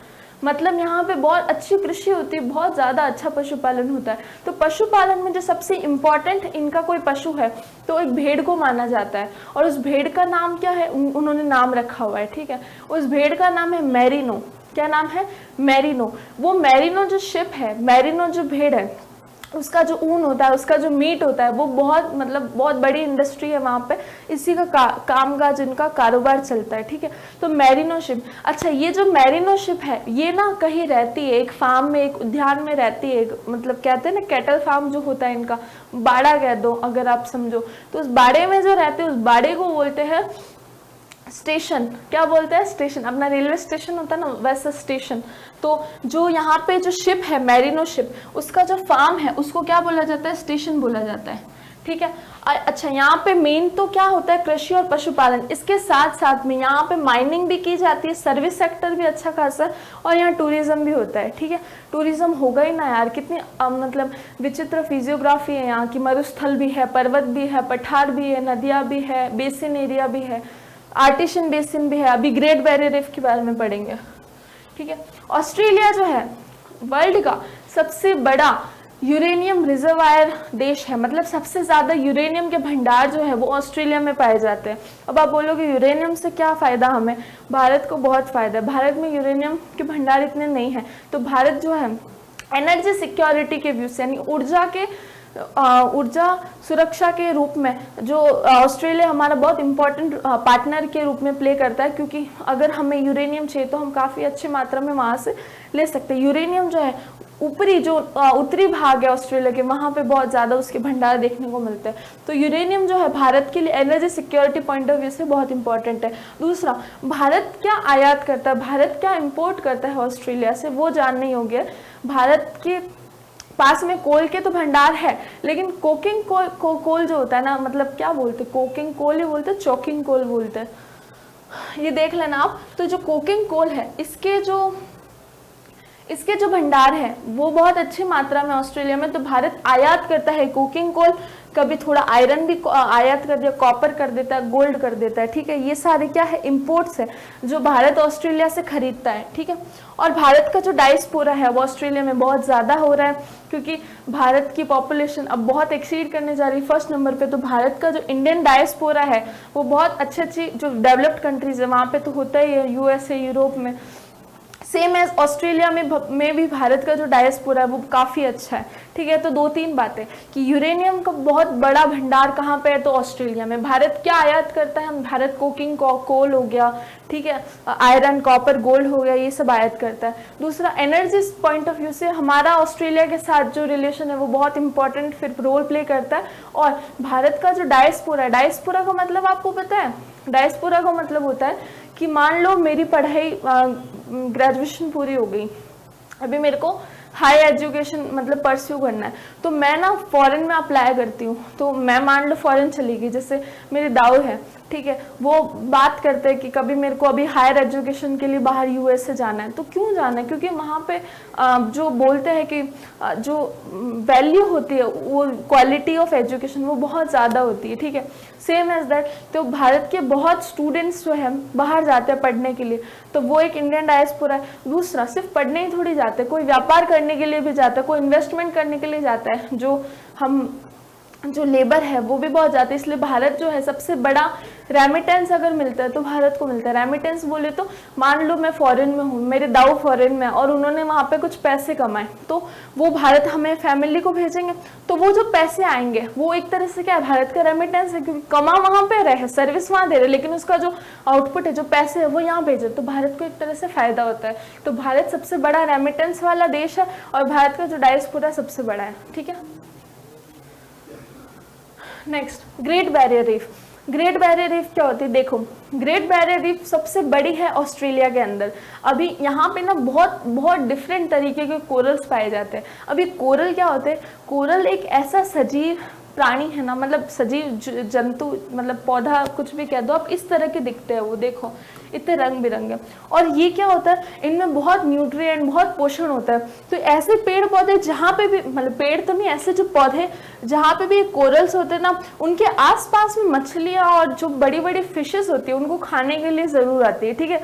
मतलब यहाँ पे बहुत अच्छी कृषि होती है, बहुत ज़्यादा अच्छा पशुपालन होता है। तो पशुपालन में जो सबसे इम्पॉर्टेंट इनका कोई पशु है तो एक भेड़ को माना जाता है, और उस भेड़ का नाम क्या है, उन्होंने नाम रखा हुआ है, ठीक है। उस भेड़ का नाम है मैरिनो। क्या नाम है? मैरिनो। वो मैरिनो जो शिप है, मैरिनो जो भेड़ है, उसका जो ऊन होता है, उसका जो मीट होता है, वो बहुत मतलब बहुत बड़ी इंडस्ट्री है वहाँ पे, इसी का कामकाज इनका कारोबार चलता है, ठीक है। तो मैरिनो शिप, अच्छा ये जो मैरिनो शिप है ये ना कहीं रहती है, एक फार्म में, एक उद्यान में रहती है, मतलब कहते हैं ना कैटल फार्म जो होता है इनका, बाड़ा कह दो अगर आप समझो, तो उस बाड़े में जो रहते हैं उस बाड़े को बोलते हैं स्टेशन। क्या बोलते हैं? स्टेशन। अपना रेलवे स्टेशन होता है ना, वैसा स्टेशन। तो जो यहाँ पे जो शिप है मैरिनो शिप, उसका जो फार्म है उसको क्या बोला जाता है? स्टेशन बोला जाता है, ठीक है। अच्छा यहाँ पे मेन तो क्या होता है? कृषि और पशुपालन। इसके साथ साथ में यहाँ पे माइनिंग भी की जाती है, सर्विस सेक्टर भी अच्छा खासा, और यहाँ टूरिज्म भी होता है, ठीक है। टूरिज्म होगा ही ना यार, कितनी मतलब विचित्र फिजियोग्राफी है यहाँ की, मरुस्थल भी है, पर्वत भी है, पठार भी है, नदियाँ भी है, बेसिन एरिया भी है, आर्टिशियन बेसिन भी है। अभी ग्रेट बैरियर रीफ के बारे में पढ़ेंगे, ठीक है। ऑस्ट्रेलिया जो है वर्ल्ड का सबसे बड़ा यूरेनियम रिजर्वायर देश है, मतलब सबसे ज़्यादा यूरेनियम के भंडार जो है वो ऑस्ट्रेलिया में पाए जाते हैं। अब आप बोलोगे यूरेनियम से क्या फ़ायदा हमें? भारत को बहुत फ़ायदा है। भारत में यूरेनियम के भंडार इतने नहीं हैं, तो भारत जो है एनर्जी सिक्योरिटी के व्यू से, यानी ऊर्जा सुरक्षा के रूप में जो ऑस्ट्रेलिया हमारा बहुत इंपॉर्टेंट पार्टनर के रूप में प्ले करता है, क्योंकि अगर हमें यूरेनियम चाहिए तो हम काफ़ी अच्छी मात्रा में वहाँ से ले सकते हैं। यूरेनियम जो है ऊपरी जो उत्तरी भाग है ऑस्ट्रेलिया के, वहाँ पे बहुत ज़्यादा उसके भंडार देखने को मिलते हैं। तो यूरेनियम जो है भारत के लिए energy security point of view से बहुत इंपॉर्टेंट है। दूसरा, भारत क्या आयात करता है, भारत क्या इंपोर्ट करता है ऑस्ट्रेलिया से, वो जानने योग्य है। भारत के पास में कोल के तो भंडार है, लेकिन कोकिंग कोल जो होता है ना, मतलब क्या बोलते, कोकिंग कोल ही बोलते, चोकिंग कोल बोलते हैं, ये देख लेना आप। तो जो कोकिंग कोल है इसके जो भंडार है वो बहुत अच्छी मात्रा में ऑस्ट्रेलिया में, तो भारत आयात करता है कोकिंग कोल, कभी थोड़ा आयरन भी आयात कर दिया, कॉपर कर देता है, गोल्ड कर देता है, ठीक है। ये सारे क्या है? इंपोर्ट्स है जो भारत ऑस्ट्रेलिया से खरीदता है, ठीक है। और भारत का जो डायस्पोरा है वो ऑस्ट्रेलिया में बहुत ज़्यादा हो रहा है, क्योंकि भारत की पॉपुलेशन अब बहुत एक्सीड करने जा रही है फर्स्ट नंबर पे। तो भारत का जो इंडियन डायस्पोरा है वो बहुत अच्छी जो डेवलप्ड कंट्रीज है वहाँ पे तो होता ही है, USA, यूरोप में, सेम एज ऑस्ट्रेलिया में भी भारत का जो डायस्पोरा है वो काफ़ी अच्छा है, ठीक है। तो दो तीन बातें कि यूरेनियम का बहुत बड़ा भंडार कहाँ पे है, तो ऑस्ट्रेलिया में। भारत क्या आयात करता है? हम भारत कोकिंग कोल हो गया, ठीक है, आयरन, कॉपर, गोल्ड हो गया, ये सब आयात करता है। दूसरा, एनर्जी पॉइंट ऑफ व्यू से हमारा ऑस्ट्रेलिया के साथ जो रिलेशन है वो बहुत इंपॉर्टेंट फिर रोल प्ले करता है। और भारत का जो डायस्पोरा है, डायस्पोरा का मतलब आपको पता है? डायस्पोरा का मतलब होता है कि मान लो मेरी पढ़ाई ग्रेजुएशन पूरी हो गई, अभी मेरे को हाई एजुकेशन मतलब परस्यू करना है, तो मैं ना फॉरेन में अप्लाई करती हूँ। तो मैं मान लो फॉरेन चली गई, जैसे मेरे दाऊ है, ठीक है, वो बात करते हैं कि कभी मेरे को अभी हायर एजुकेशन के लिए बाहर US से जाना है। तो क्यों जाना है? क्योंकि वहाँ पे जो बोलते हैं कि जो वैल्यू होती है वो क्वालिटी ऑफ एजुकेशन वो बहुत ज़्यादा होती है, ठीक है। सेम एज दैट, तो भारत के बहुत स्टूडेंट्स जो है बाहर जाते हैं पढ़ने के लिए, तो वो एक इंडियन डायस्पोरा है। दूसरा, सिर्फ पढ़ने ही थोड़ी जाते हैं, कोई व्यापार करने के लिए भी जाता है, कोई इन्वेस्टमेंट करने के लिए जाता है, जो लेबर है वो भी बहुत जाते हैं। इसलिए भारत जो है सबसे बड़ा रेमिटेंस अगर मिलता है तो भारत को मिलता है। रेमिटेंस बोले तो मान लो मैं फॉरेन में हूँ, मेरे दाऊ फॉरेन में और उन्होंने वहाँ पे कुछ पैसे कमाए, तो वो भारत हमें फैमिली को भेजेंगे, तो वो जो पैसे आएंगे वो एक तरह से क्या है? भारत का रेमिटेंस है, क्योंकि कमा वहाँ पे रहे, सर्विस वहाँ दे रहे, लेकिन उसका जो आउटपुट है, जो पैसे है वो यहाँ भेजे, तो भारत को एक तरह से फायदा होता है। तो भारत सबसे बड़ा रेमिटेंस वाला देश है और भारत का जो डायस्पोरा सबसे बड़ा है, ठीक है। Next, great barrier reef. Great barrier reef क्या होती है? देखो, ग्रेट बैरियर रीफ सबसे बड़ी है ऑस्ट्रेलिया के अंदर। अभी यहाँ पे ना बहुत डिफरेंट तरीके के कोरल्स पाए जाते हैं। अभी कोरल क्या होते हैं? कोरल एक ऐसा सजीव प्राणी है ना, मतलब सजीव जंतु, मतलब पौधा, कुछ भी कह दो आप, इस तरह के दिखते हैं वो, देखो इतने रंग बिरंगे। और ये क्या होता है? इनमें बहुत न्यूट्रिएंट, बहुत पोषण होता है। तो ऐसे पेड़ पौधे जहाँ पे भी, मतलब पेड़ तो नहीं, ऐसे जो पौधे जहाँ पे भी कोरल्स होते हैं ना, उनके आसपास में मछलियाँ और जो बड़ी बड़ी फिशेस होती है उनको खाने के लिए ज़रूर आती है, ठीक है।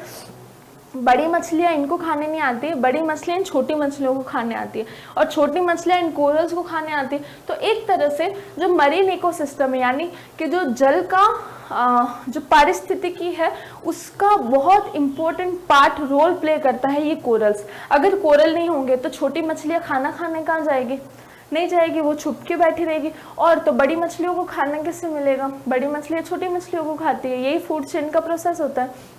बड़ी मछलियाँ इनको खाने नहीं आती है, बड़ी मछलियाँ इन छोटी मछलियों को खाने आती है, और छोटी मछलियाँ इन कोरल्स को खाने आती है। तो एक तरह से जो मरीन इकोसिस्टम है, यानी कि जो जल का जो पारिस्थितिकी है, उसका बहुत इम्पोर्टेंट पार्ट रोल प्ले करता है ये कोरल्स। अगर कोरल नहीं होंगे तो छोटी मछलियाँ खाना खाने कहाँ जाएगी, नहीं जाएगी, वो छुप के बैठी रहेगी। और तो बड़ी मछलियों को खाना किससे मिलेगा, बड़ी मछलियाँ छोटी मछलियों को खाती है, यही फूड चेन का प्रोसेस होता है।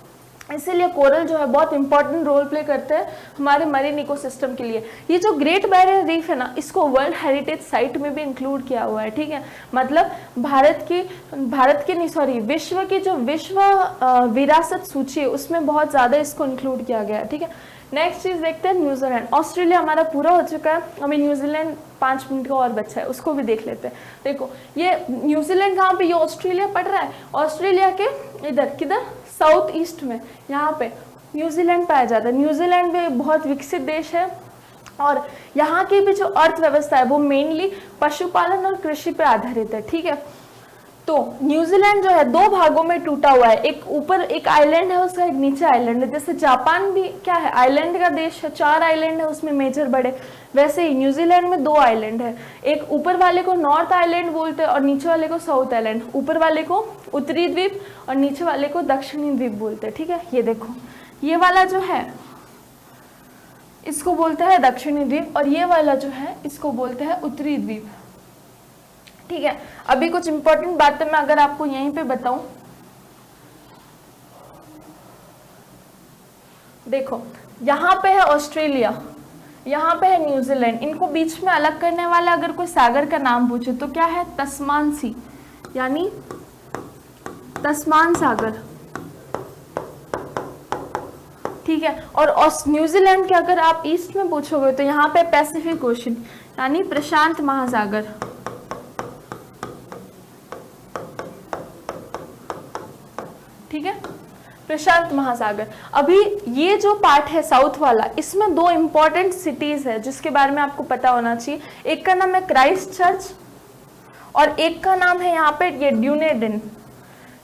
इसीलिए कोरल जो है बहुत इंपॉर्टेंट रोल प्ले करते हैं हमारे मरीन इकोसिस्टम के लिए। ये जो ग्रेट बैरियर रीफ है ना, इसको वर्ल्ड हेरिटेज साइट में भी इंक्लूड किया हुआ है, ठीक है। मतलब विश्व की जो विश्व विरासत सूची है उसमें बहुत ज़्यादा इसको इंक्लूड किया गया है, ठीक है। नेक्स्ट चीज़ देखते हैं न्यूजीलैंड। ऑस्ट्रेलिया हमारा पूरा हो चुका है, अभी न्यूजीलैंड 5 मिनट का और बच्चा है, उसको भी देख लेते हैं। देखो ये न्यूजीलैंड कहाँ पे, ये ऑस्ट्रेलिया पड़ रहा है, ऑस्ट्रेलिया के इधर किधर साउथ ईस्ट में, यहाँ पे न्यूजीलैंड पाया जाता है। न्यूजीलैंड भी बहुत विकसित देश है, और यहाँ की भी जो अर्थव्यवस्था है वो मेनली पशुपालन और कृषि पे आधारित है, ठीक है। तो न्यूजीलैंड जो है 2 भागों में टूटा हुआ है, एक ऊपर एक आइलैंड है उसका, एक नीचे आइलैंड है। जैसे जापान भी क्या है, आइलैंड का देश है, 4 आइलैंड है उसमें मेजर बड़े, वैसे ही न्यूजीलैंड में 2 आइलैंड है। एक ऊपर वाले को नॉर्थ आइलैंड बोलते हैं और नीचे वाले को साउथ आइलैंड। ऊपर वाले को उत्तरी द्वीप और नीचे वाले को दक्षिणी द्वीप बोलते हैं, ठीक है। ये देखो ये वाला जो है इसको बोलते हैं दक्षिणी द्वीप, और ये वाला जो है इसको बोलते हैं उत्तरी द्वीप, ठीक है। अभी कुछ इंपॉर्टेंट बातें मैं अगर आपको यहीं पे बताऊं, देखो यहाँ पे है ऑस्ट्रेलिया, यहाँ पे है न्यूजीलैंड, इनको बीच में अलग करने वाला अगर कोई सागर का नाम पूछे तो क्या है, तस्मान सी, यानी तस्मान सागर, ठीक है। और न्यूजीलैंड के अगर आप ईस्ट में पूछोगे तो यहाँ पे पैसिफिक ओशन, यानी प्रशांत महासागर, ठीक है, प्रशांत महासागर। अभी ये जो पार्ट है साउथ वाला, इसमें 2 इंपॉर्टेंट सिटीज है जिसके बारे में आपको पता होना चाहिए। एक का नाम है क्राइस्ट चर्च और एक का नाम है यहाँ पे ये ड्यूनेडिन।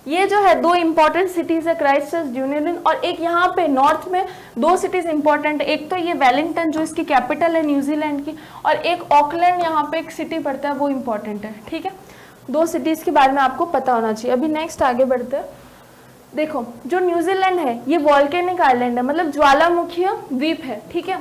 ये जो है 2 इंपॉर्टेंट सिटीज है, क्राइस्ट चर्च, ड्यूनेडिन। और एक यहाँ पे नॉर्थ में 2 सिटीज इंपॉर्टेंट है, एक तो ये वेलिंगटन जो इसकी कैपिटल है न्यूजीलैंड की, और एक ऑकलैंड यहाँ पे एक सिटी पड़ता है, वो इंपॉर्टेंट है, ठीक है। 2 सिटीज के बारे में आपको पता होना चाहिए। अभी नेक्स्ट आगे बढ़ते हैं। देखो जो न्यूजीलैंड है ये वॉल्केनिक आइलैंड है, मतलब ज्वालामुखी द्वीप है, ठीक है।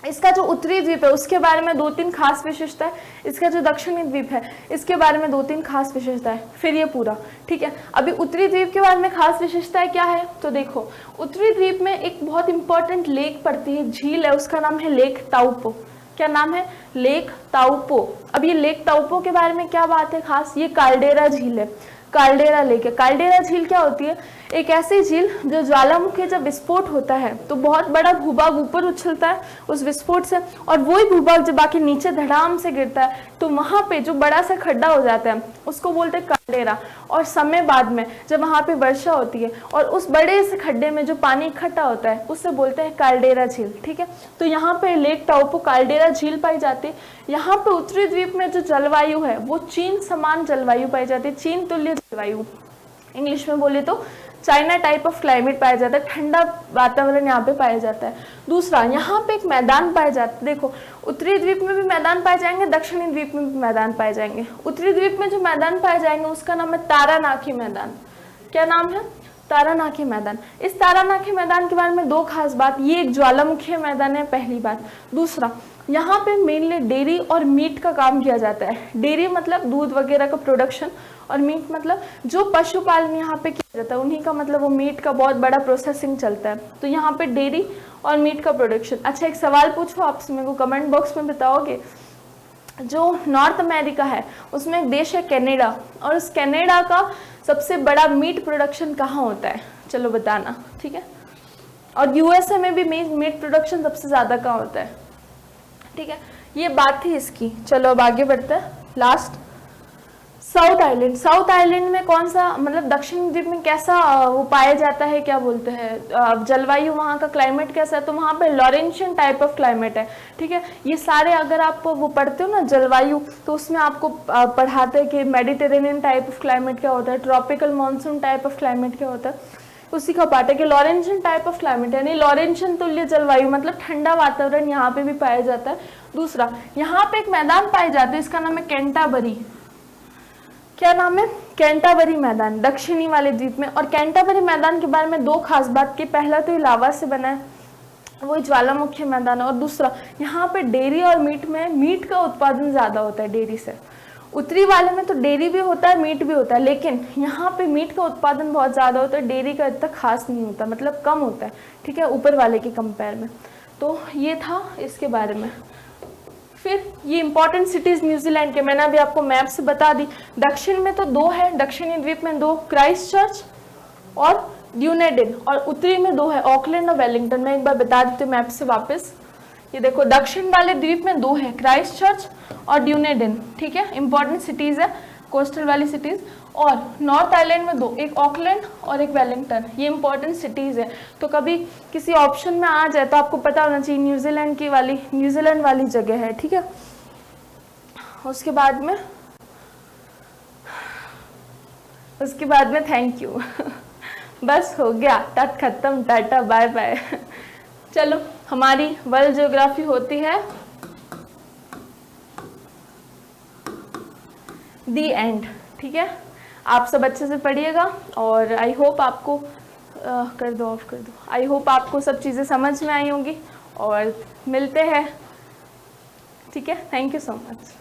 इसका जो उत्तरी द्वीप है उसके बारे में 2-3 खास विशेषता है, इसका जो दक्षिणी द्वीप है इसके बारे में 2-3 खास विशेषता है, फिर ये पूरा, ठीक है। अभी उत्तरी द्वीप के बारे में खास विशेषताएं क्या है, तो देखो उत्तरी द्वीप में एक बहुत इंपॉर्टेंट लेक पड़ती है, झील है, उसका नाम है लेक ताउपो। क्या नाम है, लेक ताउपो। अब ये लेक ताउपो के बारे में क्या बात है खास, ये काल्डेरा झील है, काल्डेरा लेक है। काल्डेरा झील क्या होती है, एक ऐसी झील जो ज्वालामुखी जब विस्फोट होता है तो बहुत बड़ा भूभाग ऊपर उछलता है उस विस्फोट से, और वही भूभाग जब बाकी नीचे धड़ाम से गिरता है तो वहां पे जो बड़ा सा खड्डा हो जाता है उसको बोलते हैं काल्डेरा। और समय बाद में जब वहां पे वर्षा होती है और उस बड़े से खड्डे में जो पानी इकट्ठा होता है उससे बोलते हैं काल्डेरा झील, ठीक है। तो यहाँ पे लेक ताउपो काल्डेरा झील पाई जाती है। यहाँ पे उत्तरी द्वीप में जो जलवायु है वो चीन समान जलवायु पाई जाती है, चीन तुल्य जलवायु, इंग्लिश में बोले तो चाइना टाइप ऑफ क्लाइमेट पाया जाता है, ठंडा वातावरण यहाँ पे पाया जाता है। दूसरा यहाँ पे एक मैदान पाए जाते हैं, देखो उत्तरी द्वीप में भी मैदान पाए जाएंगे, दक्षिणी द्वीप में भी मैदान पाए जाएंगे। उत्तरी द्वीप में जो मैदान पाए जाएंगे उसका नाम है तारानाकी मैदान। क्या नाम है, तारानाकी मैदान। इस तारानाकी मैदान के बारे में 2 खास बात, ये एक ज्वालामुखी मैदान है, पहली बात। दूसरा यहाँ पे मेनली डेयरी और मीट का काम किया जाता है। डेयरी मतलब दूध वगैरह का प्रोडक्शन, और मीट मतलब जो पशुपालन यहाँ पे किया जाता है उन्हीं का मतलब वो मीट का बहुत बड़ा प्रोसेसिंग चलता है। तो यहाँ पे डेयरी और मीट का प्रोडक्शन। अच्छा एक सवाल पूछो आपसे, मेरे को कमेंट बॉक्स में बताओगे। जो नॉर्थ अमेरिका है उसमें एक देश है कनाडा, और उस कनाडा का सबसे बड़ा मीट प्रोडक्शन कहाँ होता है, चलो बताना, ठीक है। और यूएसए में भी मीट प्रोडक्शन सबसे ज़्यादा कहाँ होता है, ठीक है। ये बात थी इसकी। चलो अब आगे बढ़ते हैं। Last south island. South island में कौन सा, मतलब दक्षिण द्वीप में कैसा वो पाया जाता है, क्या बोलते हैं जलवायु, वहाँ का क्लाइमेट कैसा है, तो वहाँ पे लॉरेंशियन टाइप ऑफ क्लाइमेट है, ठीक है। ये सारे अगर आप वो पढ़ते हो ना जलवायु, तो उसमें आपको पढ़ाते हैं कि मेडिटेरेनियन टाइप ऑफ क्लाइमेट क्या होता है, tropical monsoon type of climate क्या होता है। उसी का पार्ट है कि लॉरेंशियन टाइप ऑफ क्लाइमेट, यानी लॉरेंशियन तुल्य जलवायु मतलब ठंडा वातावरण यहाँ पे भी पाया जाता है। दूसरा, यहाँ पे एक मैदान पाए जाते हैं, इसका नाम है कैंटाबरी। क्या नाम है? कैंटाबरी मैदान, दक्षिणी वाले द्वीप में। और कैंटाबरी मैदान के बारे में दो खास बात की, पहला तो ये लावा से बना है, वो ज्वालामुखी मैदान है, और दूसरा यहाँ पे डेयरी और मीट का उत्पादन ज़्यादा होता है डेयरी से। उत्तरी वाले में तो डेयरी भी होता है, मीट भी होता है, लेकिन यहाँ पे मीट का उत्पादन बहुत ज़्यादा होता है, डेयरी का इतना खास नहीं होता, मतलब कम होता है, ठीक है, ऊपर वाले के कंपेयर में। तो ये था इसके बारे में। फिर ये इंपॉर्टेंट सिटीज़ न्यूजीलैंड के मैंने अभी आपको मैप से बता दी। दक्षिण में तो दो है, दक्षिणी द्वीप में दो, क्राइस्टचर्च और ड्यूनेडिन, और उत्तरी में दो है, ऑकलैंड और वेलिंगटन। मैं एक बार बता देती हूँ मैप से वापस। ये देखो, दक्षिण वाले द्वीप में दो है, क्राइस्टचर्च और ड्यूनेडिन, ठीक है, इंपॉर्टेंट सिटीज़ है, कोस्टल वाली सिटीज़। और नॉर्थ आइलैंड में दो, एक ऑकलैंड और एक वेलिंगटन, ये इंपॉर्टेंट सिटीज़ है। तो कभी किसी ऑप्शन में आ जाए तो आपको पता होना चाहिए न्यूजीलैंड वाली जगह है, ठीक है। उसके बाद में थैंक यू बस हो गया, टट खत्म, टाटा बाय बाय। चलो, हमारी वर्ल्ड ज्योग्राफी होती है दी एंड, ठीक है। आप सब अच्छे से पढ़िएगा, और आई होप आपको कर दो, आई होप आपको सब चीज़ें समझ में आई होंगी, और मिलते हैं, ठीक है। Thank you so much.